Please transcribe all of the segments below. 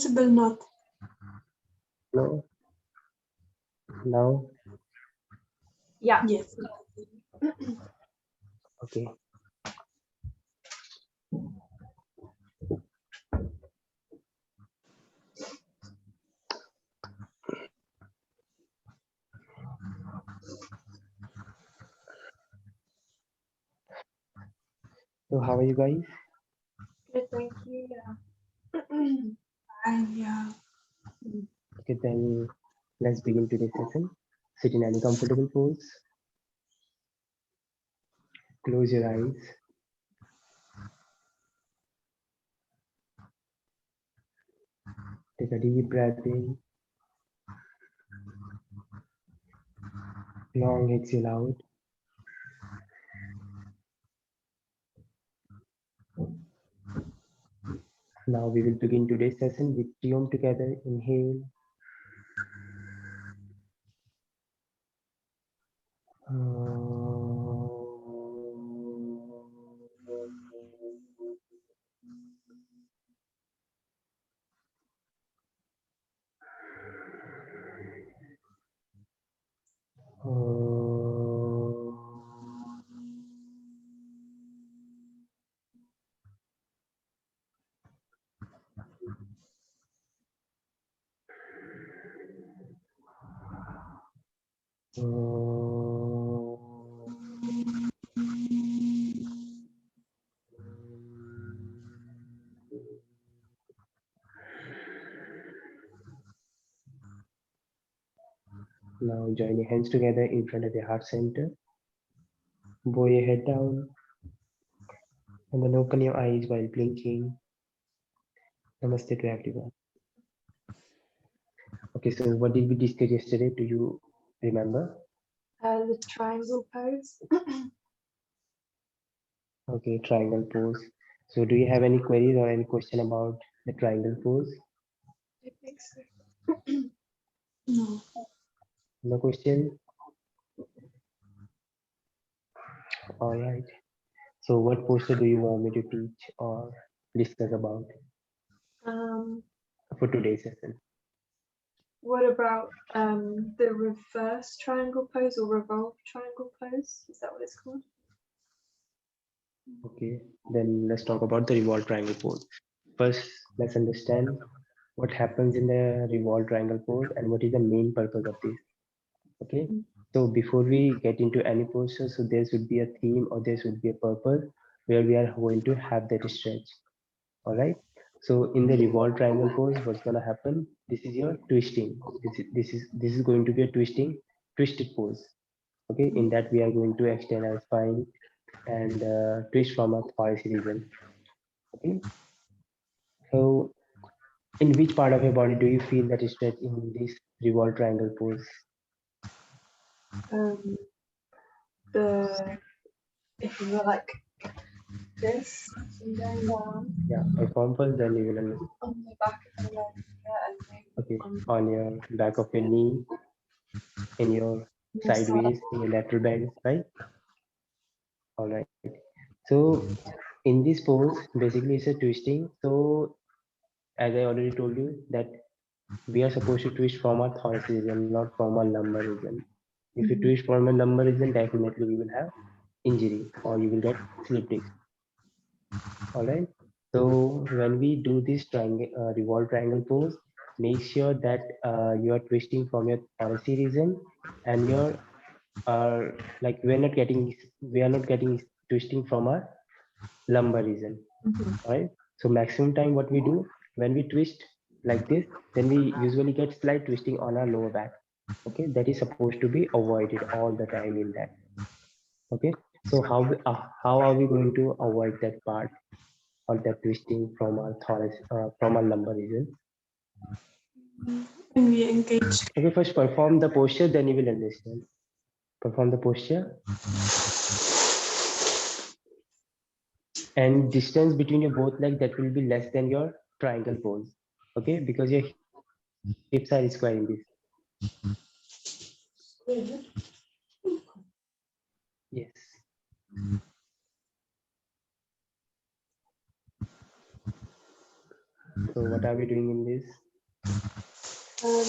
Possible not. No. Now. Yeah. Yes. Okay. So how are you guys? Good, thank you. Yeah. And yeah. Okay, then let's begin today's session. Sit in any comfortable pose. Close your eyes. Take a deep breath in. Long exhale out. Now we will begin today's session with Om together. Inhale. Now join your hands together in front of your heart center. Bow your head down and then open your eyes while blinking. Namaste to everyone. Okay, so what did we discuss yesterday? Do you remember? The triangle pose. Okay, triangle pose. So do you have any queries or any question about the triangle pose? I think so. No. No question? All right. So what posture do you want me to teach or discuss about for today's session? What about the reverse triangle pose or revolve triangle pose? Is that what it's called? Okay, then let's talk about the revolved triangle pose. First, let's understand what happens in the revolved triangle pose and what is the main purpose of this. Okay, so before we get into any posture, so there should be a theme or there should be a purpose where we are going to have that stretch. All right. So in the revolved triangle pose, what's gonna happen? This is your twisting. This is going to be a twisted pose. Okay, in that we are going to extend our spine and twist from our thoracic region. Okay. So in which part of your body do you feel that stretch in this revolved triangle pose? The if you were like this and going down Yeah, perform first, then you will understand. on the back of the leg, yeah, and Okay, maybe on your back of your knee, in your on the side. sideways, in your lateral bend, right? All right. So in this pose, basically it's a twisting. So as I already told you that we are supposed to twist from our thoracic region, not from our lumbar region. If you twist from a lumbar region, definitely you will have injury or you will get slip disc. All right. So when we do this triangle, revolved triangle pose, make sure that you are twisting from your thoracic region and your like we are not getting twisting from our lumbar region. All right. So maximum time what we do when we twist like this, then we usually get slight twisting on our lower back. Okay, that is supposed to be avoided all the time in that. Okay, so how are we going to avoid that part or that twisting from our thorax from our lumbar region? When we engage. Okay, first perform the posture, then you will understand. Perform the posture. And distance between your both legs that will be less than your triangle pose. Okay, because your hips are square in this. Yes. So what are we doing in this? Um,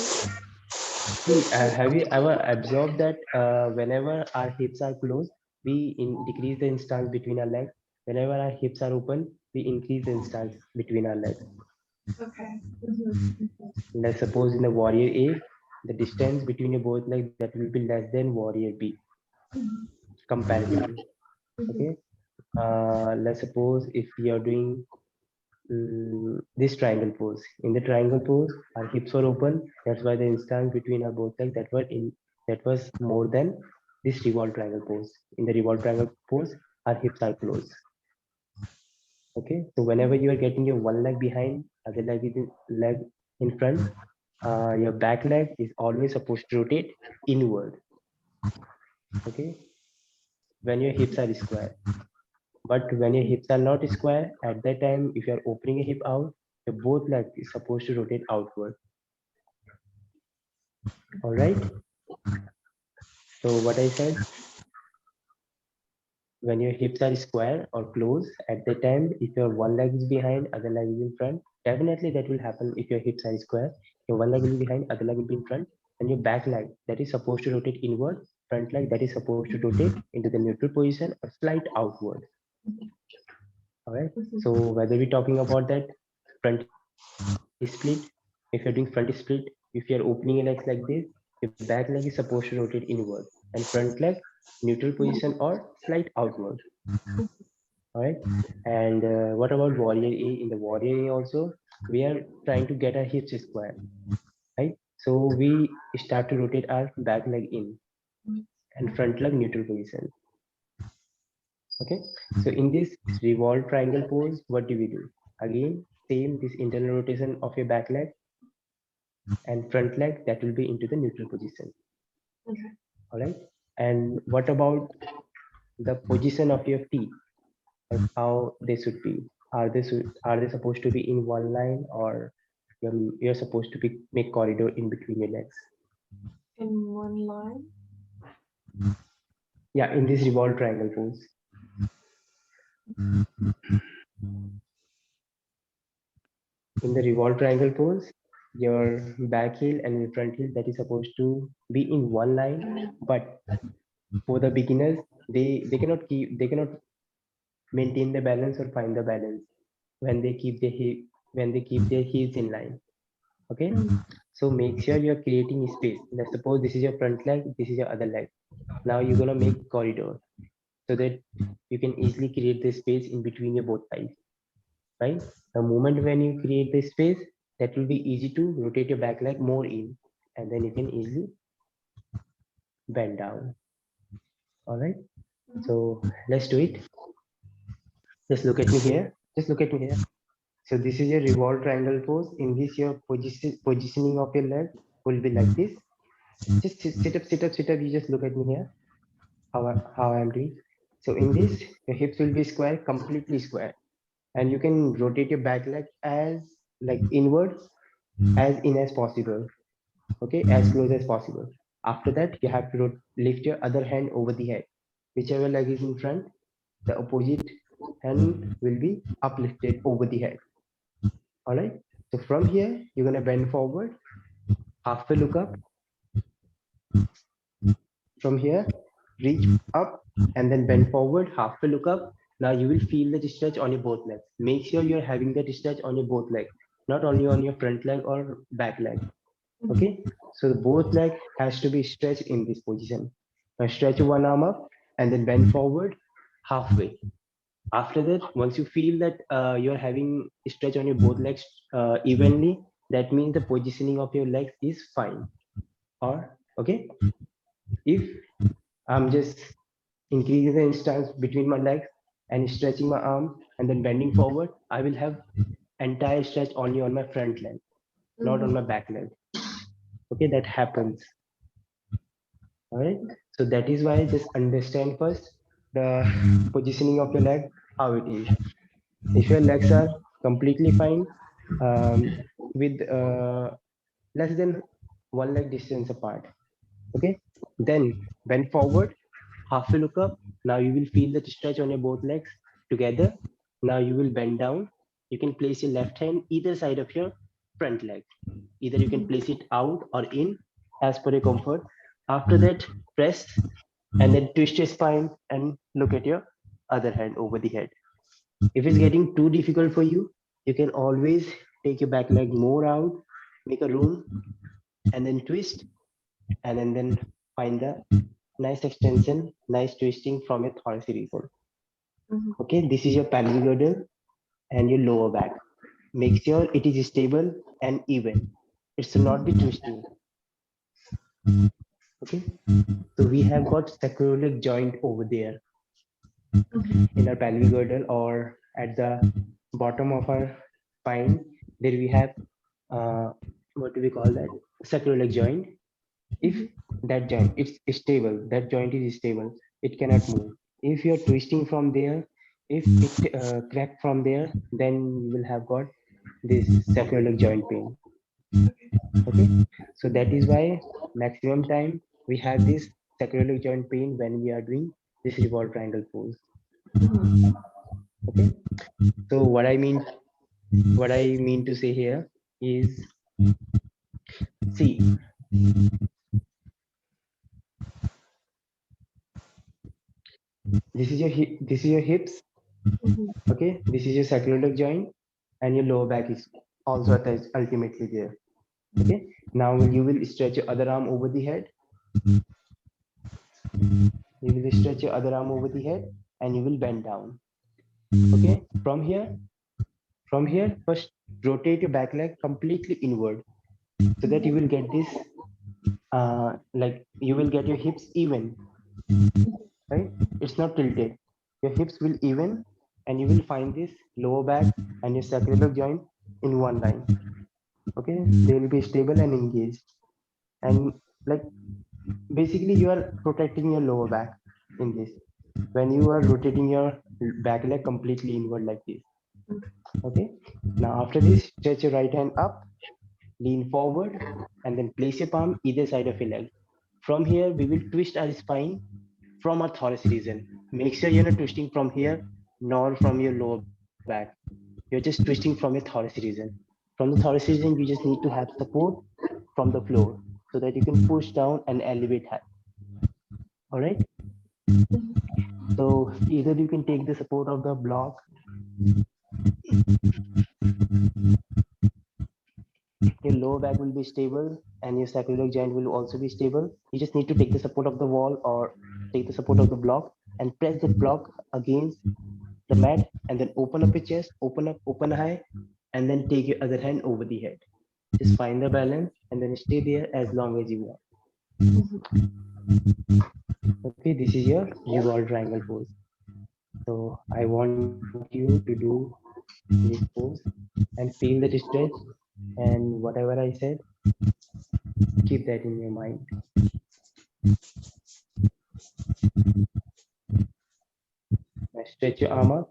Have you ever observed that whenever our hips are closed, we decrease the distance between our legs? Whenever our hips are open, we increase the distance between our legs. okay. Let's suppose in the warrior A, the distance between your both legs that will be less than warrior B comparatively. Okay. Let's suppose if we are doing this triangle pose. In the triangle pose, our hips were open. That's why the distance between our both legs that was more than this revolved triangle pose. In the revolved triangle pose, our hips are closed. Okay, so whenever you are getting your one leg behind, other leg in front, your back leg is always supposed to rotate inward. Okay, when your hips are square. But when your hips are not square, at that time, if you are opening a hip out, your both leg is supposed to rotate outward. All right. So what I said, when your hips are square or close, at the time, if your one leg is behind, other leg is in front, definitely that will happen if your hips are square. Your one leg will be behind, other leg will be in front, and your back leg that is supposed to rotate inward, front leg that is supposed to rotate into the neutral position or slight outward. All right. So whether we're talking about that front split, if you're doing front split, if you're opening your legs like this, your back leg is supposed to rotate inward and front leg neutral position or slight outward. All right. And what about warrior A? In the warrior A also, we are trying to get our hips square, right? So we start to rotate our back leg in and front leg neutral position. Okay. So in this revolved triangle pose, what do we do? Again, same this internal rotation of your back leg and front leg that will be into the neutral position. Okay. All right. And what about the position of your feet? Like how they should be? Are they supposed to be in one line or you're supposed to be make corridor in between your legs? In one line. Yeah, in this revolved triangle pose. In the revolved triangle pose, your back heel and your front heel that is supposed to be in one line, but for the beginners, they cannot maintain the balance or find the balance when they keep their heels in line. Okay, so make sure you're creating space. Let's suppose this is your front leg, this is your other leg. Now you're gonna make corridor so that you can easily create the space in between your both thighs. Right, the moment when you create the space, that will be easy to rotate your back leg more in, and then you can easily bend down. All right, so let's do it. Just look at me here. Just look at me here. So this is your revolved triangle pose. In this, your positioning of your leg will be like this. Just sit up, sit up, sit up. You just look at me here. How I am doing. So in this, your hips will be square, completely square, and you can rotate your back leg as like inward, as in as possible. Okay, as close as possible. After that, you have to lift your other hand over the head. Whichever leg is in front, the opposite hand will be uplifted over the head. All right. So from here, you're gonna bend forward, halfway look up. From here, reach up and then bend forward, halfway look up. Now you will feel the stretch on your both legs. Make sure you're having that stretch on your both legs, not only on your front leg or back leg. Okay. So the both leg has to be stretched in this position. Now stretch one arm up and then bend forward halfway. After that, once you feel that you're having stretch on your both legs evenly, that means the positioning of your legs is fine. Or okay, if I'm just increasing the distance between my legs and stretching my arm and then bending forward, I will have entire stretch only on my front leg, not on my back leg. Okay, that happens. All right. So that is why just understand first the positioning of your leg, how it is. If your legs are completely fine with less than one leg distance apart, okay, then bend forward, halfway look up. Now you will feel the stretch on your both legs together. Now you will bend down you can place your left hand either side of your front leg. Either you can place it out or in as per your comfort. After that, press and then twist your spine and look at your other hand over the head. If it's getting too difficult for you, you can always take your back leg more out, make a room, and then twist, and then find the nice extension, nice twisting from your thoracic region. Mhm. Okay, this is your pelvic girdle and your lower back. Make sure it is stable and even. It should not be twisting. Okay, so we have got sacroiliac joint over there in our pelvic girdle or at the bottom of our spine. There we have what do we call that? Sacroiliac joint. If that joint is stable, that joint is stable, it cannot move. If you're twisting from there, if it cracked from there, then you will have got this sacroiliac joint pain. Okay, so that is why maximum time we have this sacroiliac joint pain when we are doing this revolved triangle pose. Okay, so what I mean to say here is, see, this is your hips. Okay, this is your sacroiliac joint, and your lower back is also attached ultimately there. Okay, now you will stretch your other arm over the head. You will stretch your other arm over the head, and you will bend down. Okay, from here, first rotate your back leg completely inward, so that you will get this, like you will get your hips even, right? It's not tilted. Your hips will even, and you will find this lower back and your sacroiliac joint in one line. Okay, they will be stable and engaged, and like basically you are protecting your lower back in this when you are rotating your back leg completely inward like this. Okay, now after this, stretch your right hand up, lean forward, and then place your palm either side of your leg. From here we will twist our spine from our thoracic region. Make sure you're not twisting from here nor from your lower back. You're just twisting from your thoracic region. From the thoracic region, you just need to have support from the floor so that you can push down and elevate high. All right. So either you can take the support of the block. Your lower back will be stable and your sacroiliac joint will also be stable. You just need to take the support of the wall or take the support of the block and press the block against the mat, and then open up your chest, open up, open high, and then take your other hand over the head. Just find the balance and then stay there as long as you want. Okay, this is your revolved triangle pose. So I want you to do this pose and feel the stretch, and whatever I said, keep that in your mind. Now stretch your arm up.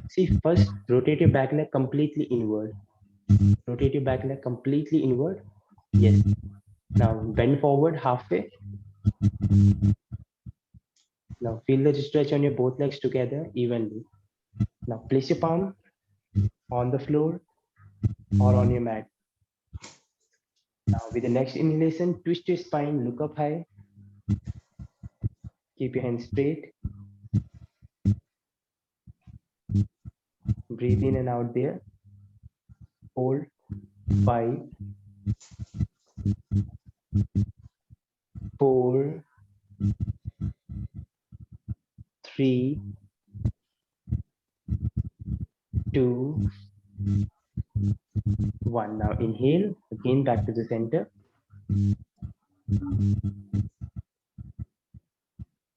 See, first rotate your back leg completely inward. Rotate your back leg completely inward. Yes. Now bend forward halfway. Now feel the stretch on your both legs together evenly. Now place your palm on the floor or on your mat. Now with the next inhalation, twist your spine, look up high. Keep your hands straight. Breathe in and out there. Hold. 5, 4, 3, 2, 1. Now inhale, again back to the center.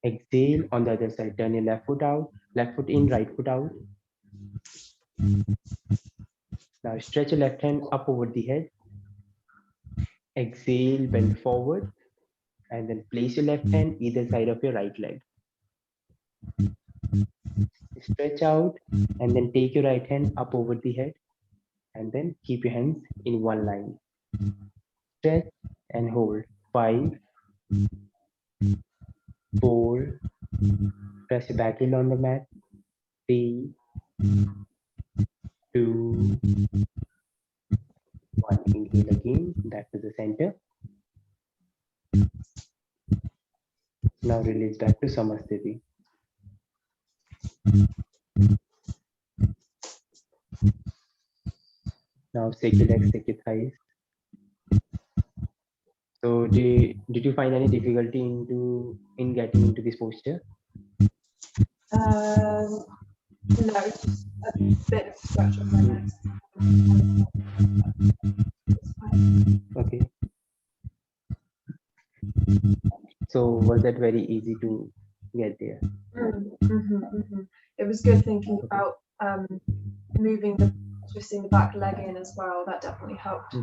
Exhale on the other side. Turn your left foot out, left foot in, right foot out. Now stretch your left hand up over the head. Exhale, bend forward, and then place your left hand either side of your right leg. Stretch out and then take your right hand up over the head, and then keep your hands in one line. Stretch and hold. 5, 4, press your back heel on the mat. 3, 2, 1. Inhale again, back to the center. Now release back to Samasthiti. Now shake your legs, shake your thighs. So did you find any difficulty in getting into this posture? No, just a bit of scratch on my legs. It's fine. Okay. So was that very easy to get there? It was good thinking about twisting the back leg in as well. That definitely helped.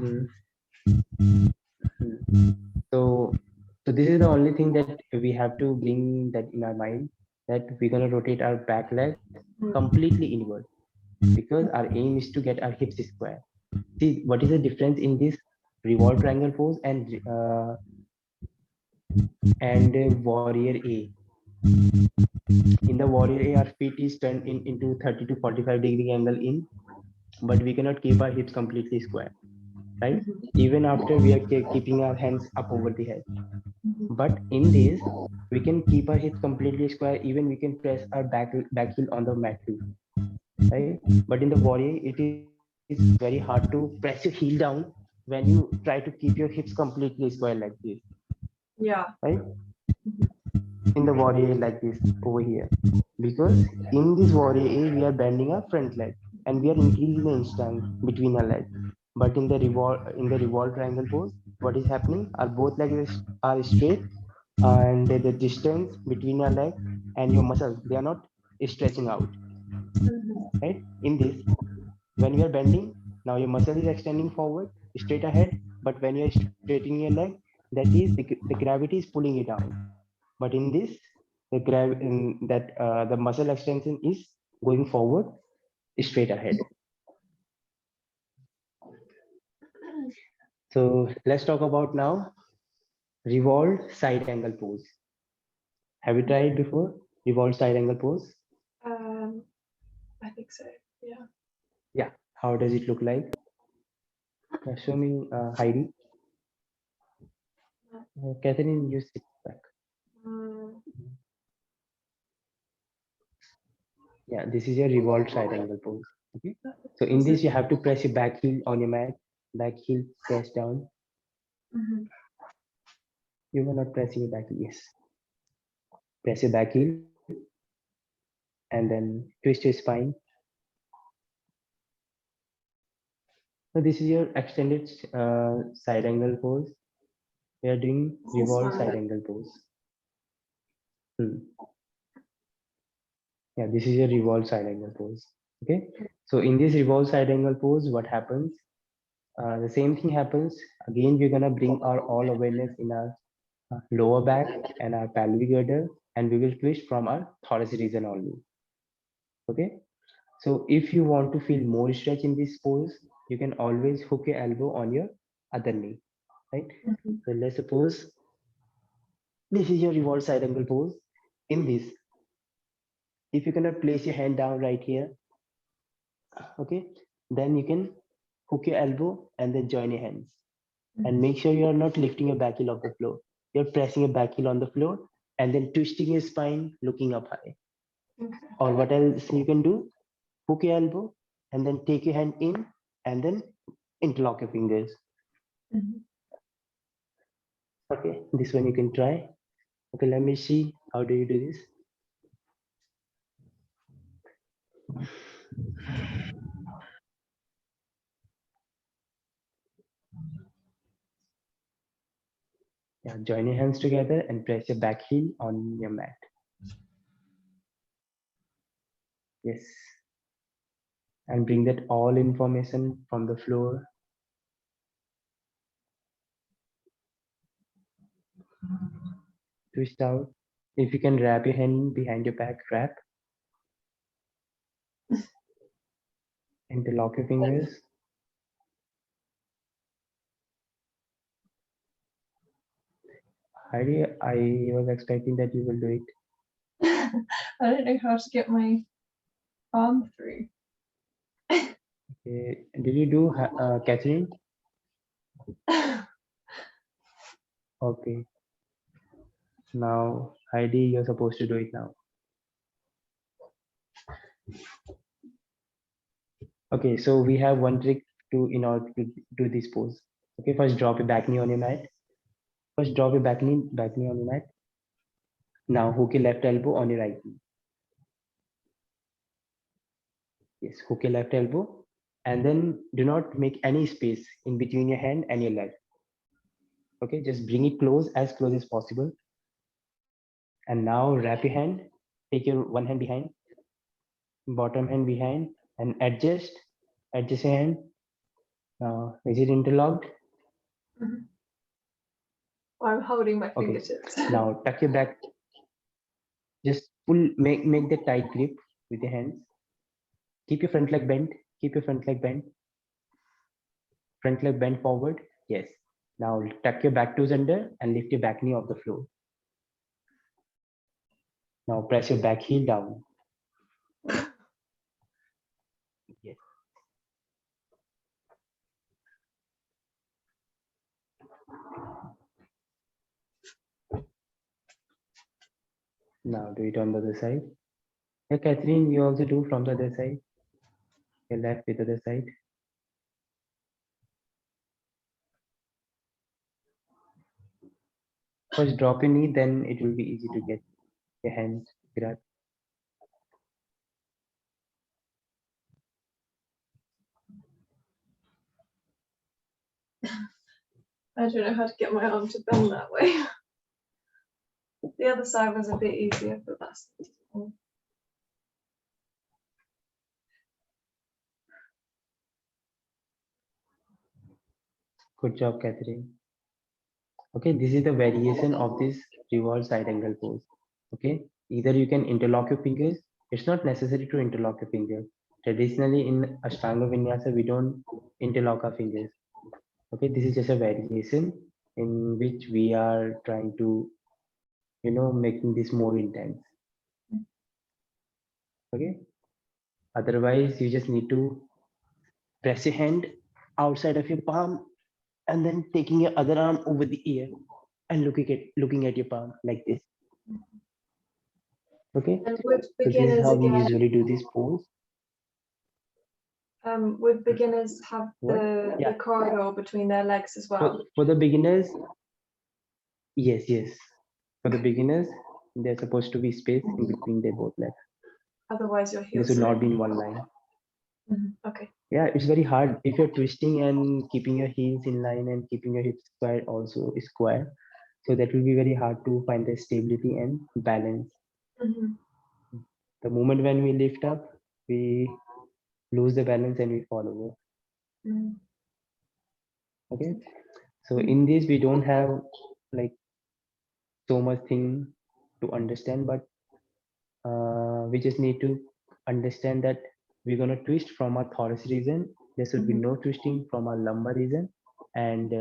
So this is the only thing that we have to bring that in our mind, that we're gonna rotate our back leg completely inward, because our aim is to get our hips square. See, what is the difference in this revolve triangle pose and warrior A? In the warrior A, our feet is turned into 30 to 45-degree angle in, but we cannot keep our hips completely square, right? Even after we are keeping our hands up over the head. But in this, we can keep our hips completely square. Even we can press our back heel on the mat too, right? But in the warrior, it is very hard to press your heel down when you try to keep your hips completely square like this. Yeah. Right? In the warrior like this over here, because in this warrior A, we are bending our front leg and we are increasing the inch length between our legs. But in the revolve triangle pose, what is happening? Our both legs are straight, and the distance between your leg and your muscles, they are not stretching out. Right? In this, when you are bending, now your muscle is extending forward, straight ahead. But when you are straightening your leg, that is the gravity is pulling it down. But in this, the muscle extension is going forward, straight ahead. So let's talk about now revolved side angle pose. Have you tried before revolved side angle pose? I think so. Yeah. Yeah. How does it look like? Show me, Heidi. Catherine, you sit back. Yeah, this is your revolved side angle pose. Okay. So in this, you have to press your back heel on your mat. Back heel press down. You are not pressing your back heel. Yes. Press your back heel and then twist your spine. So this is your extended side angle pose. We are doing revolved side angle pose. Yeah, this is your revolved side angle pose. Okay. So in this revolved side angle pose, what happens? The same thing happens. Again, we're gonna bring our all awareness in our lower back and our pelvic girdle, and we will twist from our thoracic region only. Okay. So if you want to feel more stretch in this pose, you can always hook your elbow on your other knee, right? So let's suppose this is your revolved side angle pose. In this, if you cannot place your hand down right here, okay, then you can hook your elbow and then join your hands. And make sure you are not lifting your back heel off the floor. You're pressing your back heel on the floor and then twisting your spine, looking up high. Or what else you can do? Hook your elbow and then take your hand in and then interlock your fingers. Okay, this one you can try. Okay, let me see. How do you do this? Yeah, join your hands together and press your back heel on your mat. Yes. And bring that all information from the floor. Twist out. If you can wrap your hand behind your back, wrap. Interlock your fingers. Heidi, I was expecting that you will do it. I don't know how to get my arm through. Did you do Catherine? Okay. Now, Heidi, you're supposed to do it now. Okay, so we have one trick to in order to do this pose. Okay, first drop your back knee on your mat. First drop your back knee on your mat. Now hook your left elbow on your right knee. Yes, hook your left elbow, and then do not make any space in between your hand and your leg. Okay, just bring it as close as possible. And now wrap your hand, take your one hand behind, bottom hand behind, and adjust your hand. Now, is it interlocked? Mhm. I'm holding my Okay. fingertips. Now tuck your back. Just pull, make the tight grip with your hands. Keep your front leg bent. Keep your front leg bent. Front leg bent forward. Yes. Now tuck your back toes under and lift your back knee off the floor. Now press your back heel down. Yes. Now do it on the other side. Yeah, Catherine, you also do from the other side. Your left with the other side. First drop your knee, then it will be easy to get your hands grabbed. I don't know how to get my arm to bend that way. The other side was a bit easier, but that's Good job, Catherine. Okay, this is the variation of this revolved side angle pose. Okay, either you can interlock your fingers. It's not necessary to interlock your fingers. Traditionally in Ashtanga Vinyasa, we don't interlock our fingers. Okay, this is just a variation in which we are trying to, making this more intense. Okay, otherwise you just need to press your hand outside of your palm and then taking your other arm over the ear and looking at your palm like this. Okay, And with so this is beginners how we again, usually do this pose. would beginners have What? the Yeah. corridor between their legs as well? For the beginners, yes. For the beginners, there's supposed to be space in between their both legs. Otherwise, your This heels. should not be in one line. Okay. Yeah, it's very hard if you're twisting and keeping your heels in line and keeping your hips square also square. So that will be very hard to find the stability and balance. The moment when we lift up, we lose the balance and we fall over. Okay, so in this we don't have like so much thing to understand, but we just need to understand that we're going to twist from our thoracic region. There should be no twisting from our lumbar region, and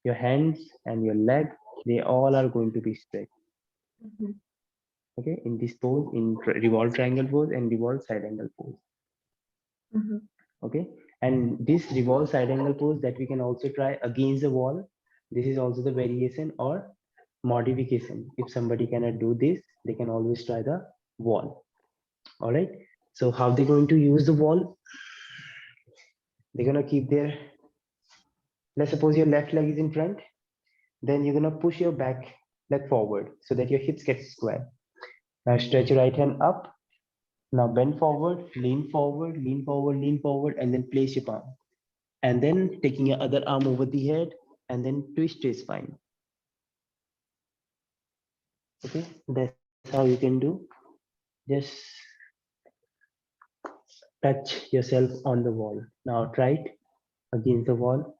your hands and your leg, they all are going to be straight. Okay, in this pose, in revolved triangle pose and revolved side angle pose. Okay, and this revolved side angle pose that we can also try against the wall. This is also the variation or modification. If somebody cannot do this, they can always try the wall. All right, so how they're going to use the wall? They're going to keep their, let's suppose your left leg is in front, then you're going to push your back leg forward so that your hips get square. Now stretch your right hand up. Now bend forward, lean forward, lean forward, lean forward, and then place your palm. And then taking your other arm over the head and then twist your spine. Okay, that's how you can do. Just touch yourself on the wall. Now try it against the wall.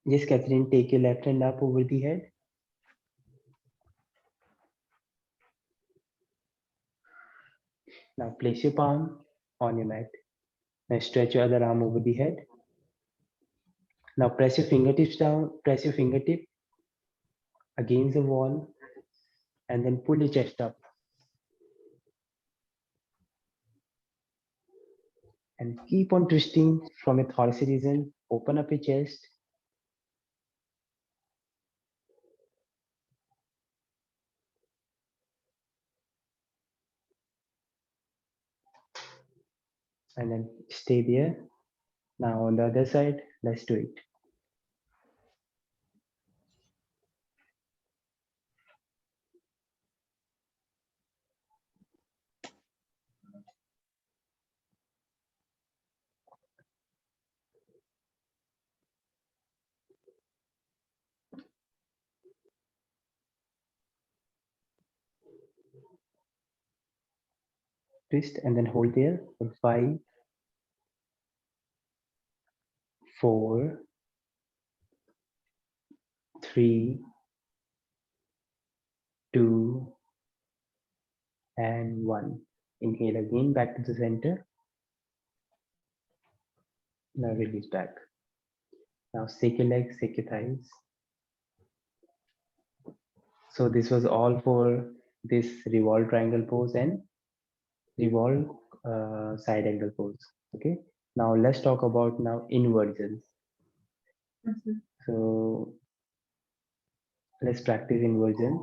Yes, Catherine, take your left hand up over the head. Now place your palm on your mat. Now stretch your other arm over the head. Now press your fingertips down, press your fingertip against the wall and then pull your chest up. And keep on twisting from your thoracic region. Open up your chest. And then stay there. Now on the other side, let's do it. Twist and then hold there for 5, 4, 3, 2, and 1. Inhale again back to the center. Now release back. Now shake your legs, shake your thighs. So this was all for this revolve triangle pose and revolve side angle pose. Okay. Now let's talk about now inversions. Mhm. So let's practice inversion.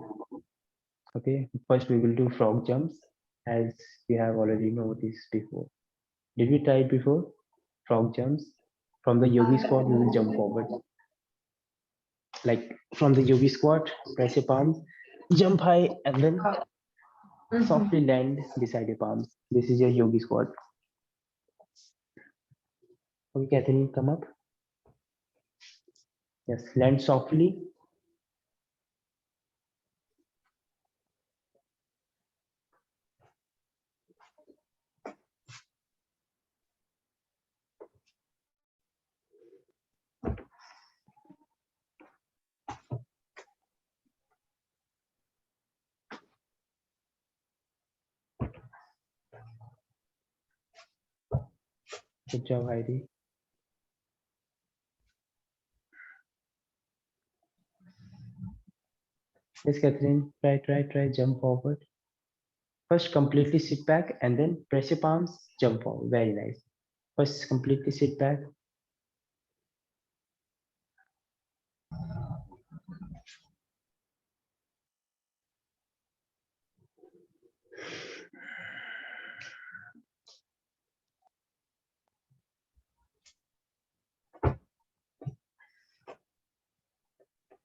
Okay. First we will do frog jumps as we have already noticed before. Did we try it before? Frog jumps. From the yogi squat, we will jump forward. Like from the yogi squat, press your palms, jump high, and then Mhm. softly land beside your palms. This is your yogi squat. Okay, Catherine, come up. Yes, land softly. Good job, Heidi. Yes, Catherine, try, jump forward. First, completely sit back and then press your palms, jump forward. Very nice. First, completely sit back.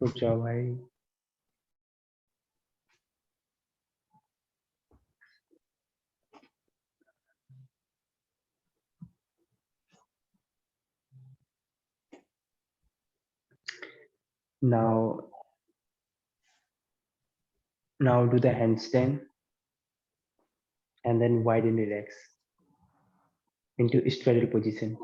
Good job, Heidi. Now do the handstand and then widen your legs into straddle position.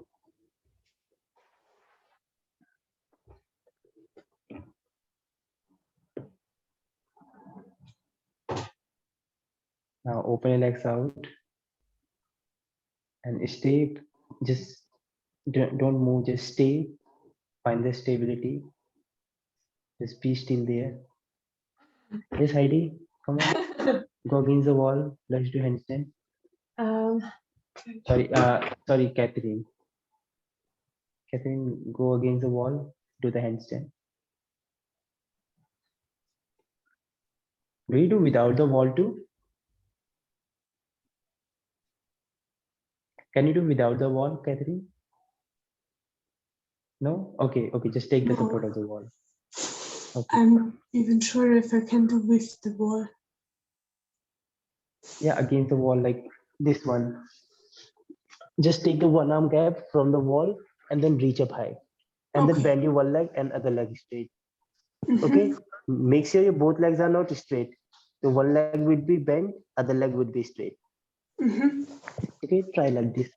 Now open your legs out and stay. Just don't move. Just stay. Find the stability. Just be still there. Yes, Heidi, come on. Go against the wall. Let's do handstand. Um, Sorry, Catherine. Catherine, go against the wall. Do the handstand. Do you do without the wall too? Can you do without the wall, Catherine? No? Okay. Just take the No. support of the wall. Okay. I'm not even sure if I can do with the wall. Yeah, against the wall like this one. Just take the one arm gap from the wall and then reach up high. And then Okay. bend your one leg and other leg straight. Mhm. Okay? Make sure your both legs are not straight. The one leg would be bent, other leg would be straight. Mhm. Okay, try like this.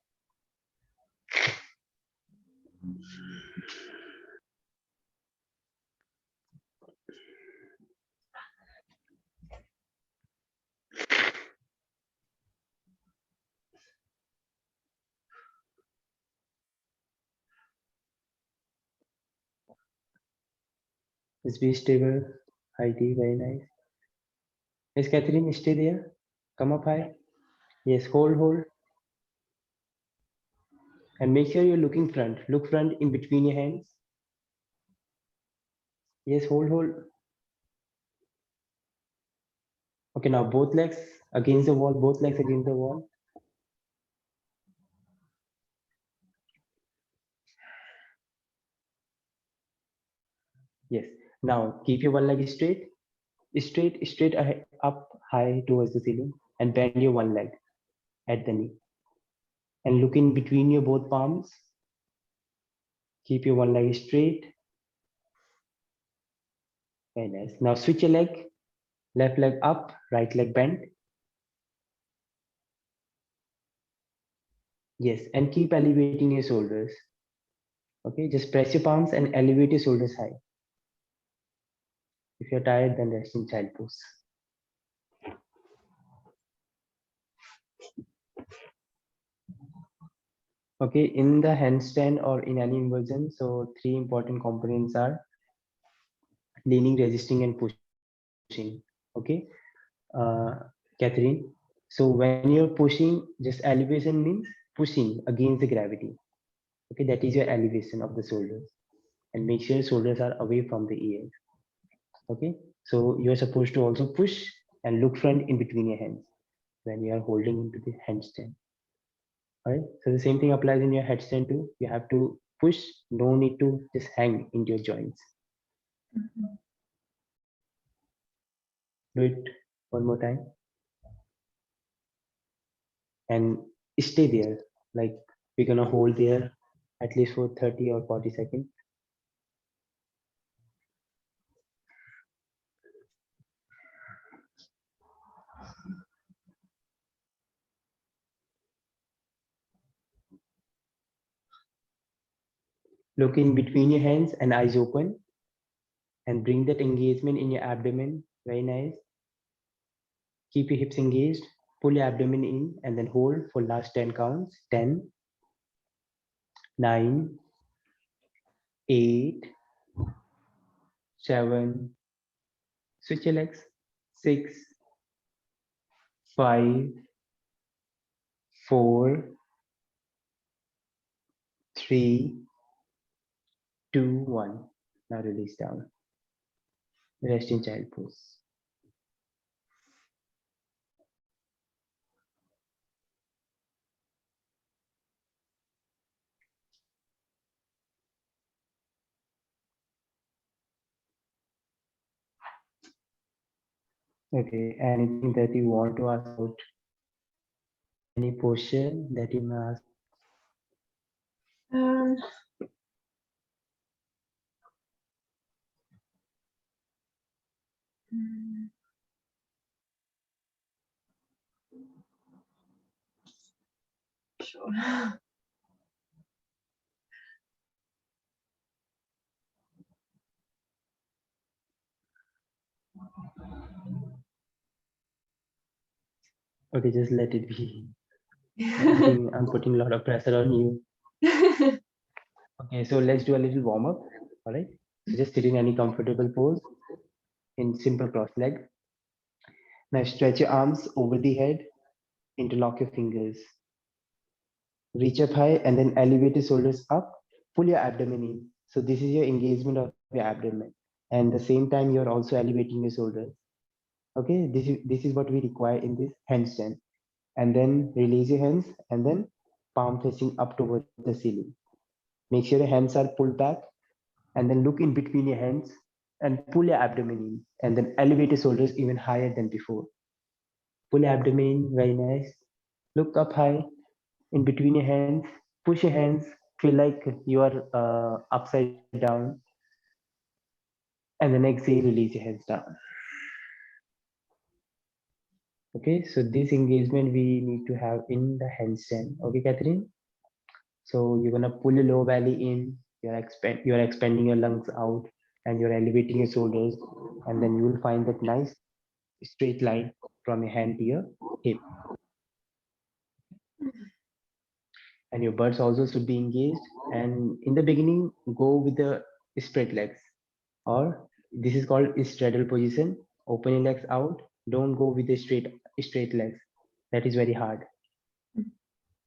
Just be stable. High T, very nice. Yes, Catherine, stay there. Come up high. Yes, hold. And make sure you're looking front. Look front in between your hands. Yes, hold. Okay, now both legs against the wall, both legs against the wall. Yes. Now keep your one leg straight, straight ahead, up high towards the ceiling, and bend your one leg at the knee. And look in between your both palms. Keep your one leg straight. Very nice. Now switch your leg, left leg up, right leg bent. Yes, and keep elevating your shoulders. Okay, just press your palms and elevate your shoulders high. If you're tired, then rest in child pose. Okay, in the handstand or in any inversion, so three important components are leaning, resisting, and pushing. Okay, Catherine. So when you're pushing, just elevation means pushing against the gravity. Okay, that is your elevation of the shoulders, and make sure shoulders are away from the ears. Okay, so you're supposed to also push and look front in between your hands when you are holding into the handstand. All right, so the same thing applies in your headstand too. You have to push, no need to just hang into your joints. Do it one more time and stay there. Like we're gonna hold there at least for 30 or 40 seconds. Look in between your hands and eyes open and bring that engagement in your abdomen. Very nice. Keep your hips engaged. Pull your abdomen in and then hold for last 10 counts. 10, 9, 8, 7, switch your legs. 6, 5, 4, 3, 2, 1. Now release down. Rest in child pose. Okay, anything that you want to ask about? Any question that you may ask? Um, mm, sure. Okay, just let it be. I think I'm putting a lot of pressure on you. Okay, so let's do a little warm up. All right. So just sit in any comfortable pose in simple cross leg. Now stretch your arms over the head, interlock your fingers. Reach up high and then elevate your shoulders up. Pull your abdomen in. So this is your engagement of your abdomen. And the same time you're also elevating your shoulders. Okay, this is what we require in this handstand. And then release your hands and then palm facing up towards the ceiling. Make sure your hands are pulled back and then look in between your hands and pull your abdomen in and then elevate your shoulders even higher than before. Pull your abdomen in, very nice. Look up high in between your hands, push your hands, feel like you are upside down and then exhale, release your hands down. Okay, so this engagement we need to have in the handstand. Okay, Catherine? So you're gonna pull your lower belly in, you're expanding your lungs out and you're elevating your shoulders, and then you will find that nice straight line from your hand to your hip. And your buttocks also should be engaged. And in the beginning, go with the straight legs or this is called straddle position. Open your legs out. Don't go with the straight legs. That is very hard.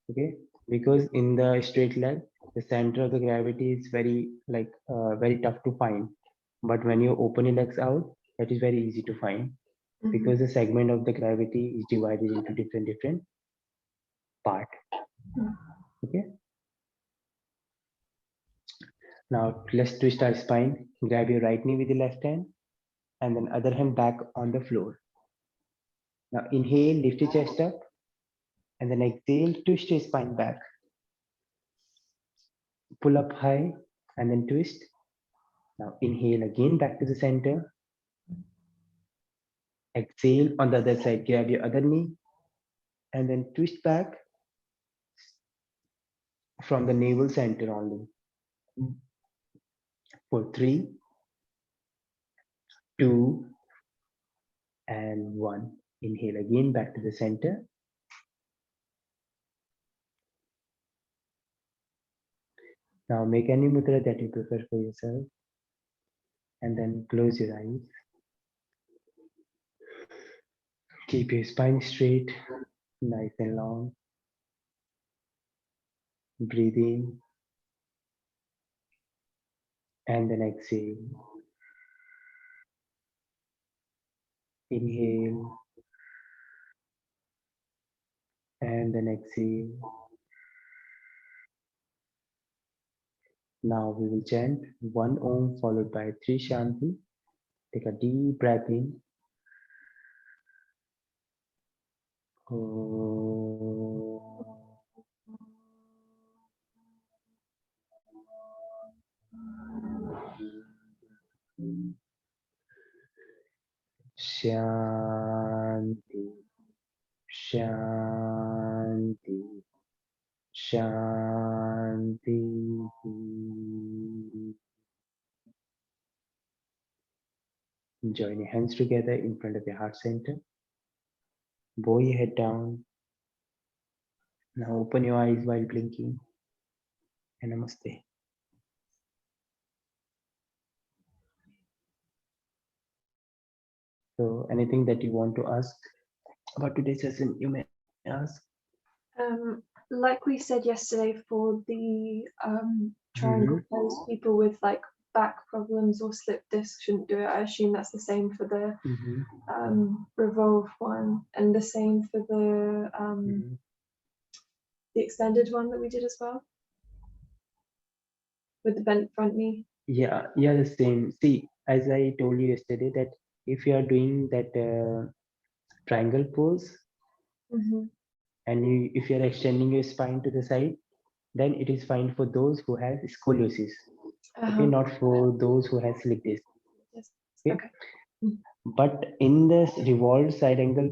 Okay, because in the straight leg, the center of the gravity is very very tough to find. But when you open your legs out, that is very easy to find because the segment of the gravity is divided into different part. Okay. Now let's twist our spine. Grab your right knee with the left hand and then other hand back on the floor. Now inhale, lift your chest up and then exhale, twist your spine back. Pull up high and then twist. Now inhale again back to the center. Exhale on the other side, grab your other knee and then twist back from the navel center only. For 3, 2, and 1. Inhale again back to the center. Now make any mudra that you prefer for yourself and then close your eyes. Keep your spine straight, nice and long. Breathe in and then exhale. Inhale and then exhale. Now we will chant 1 Om followed by 3 Shanti. Take a deep breath in. Shanti, Shanti, Shanti. Join your hands together in front of your heart center. Bow your head down. Now open your eyes while blinking. And namaste. So anything that you want to ask about today's session, you may ask. Like we said yesterday, for the triangle pose, people with like back problems or slip disc shouldn't do it. I assume that's the same for the revolve one, and the same for the extended one that we did as well with the bent front knee. Yeah, the same. See, as I told you yesterday, that if you are doing that triangle pose and if you are extending your spine to the side, then it is fine for those who have scoliosis. Okay, not for those who have slip disc. Yes. Okay. But in this revolved side angle,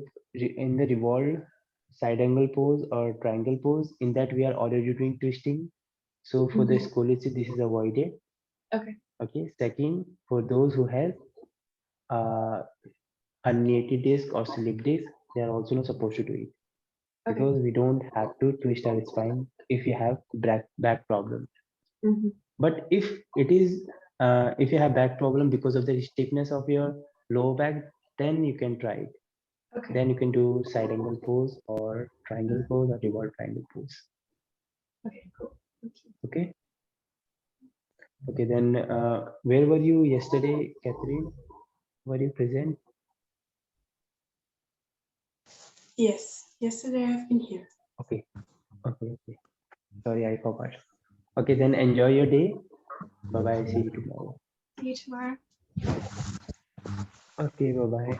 pose or triangle pose, in that we are already doing twisting. So for the scoliosis, this is avoided. Okay. Okay. Second, for those who have herniated disc or slip disc, they are also not supposed to do it. Okay. Because we don't have to twist our spine if you have back problem. But if it is if you have back problem because of the stiffness of your lower back, then you can try it. Okay. Then you can do side angle pose or triangle pose or revolved triangle pose. Okay, cool. Thank you. Okay. Okay, then where were you yesterday, Catherine? Were you present? Yes, yesterday I've been here. Okay. Sorry, I forgot. Okay, then enjoy your day. Bye bye. See you tomorrow. See you tomorrow. Okay, bye bye.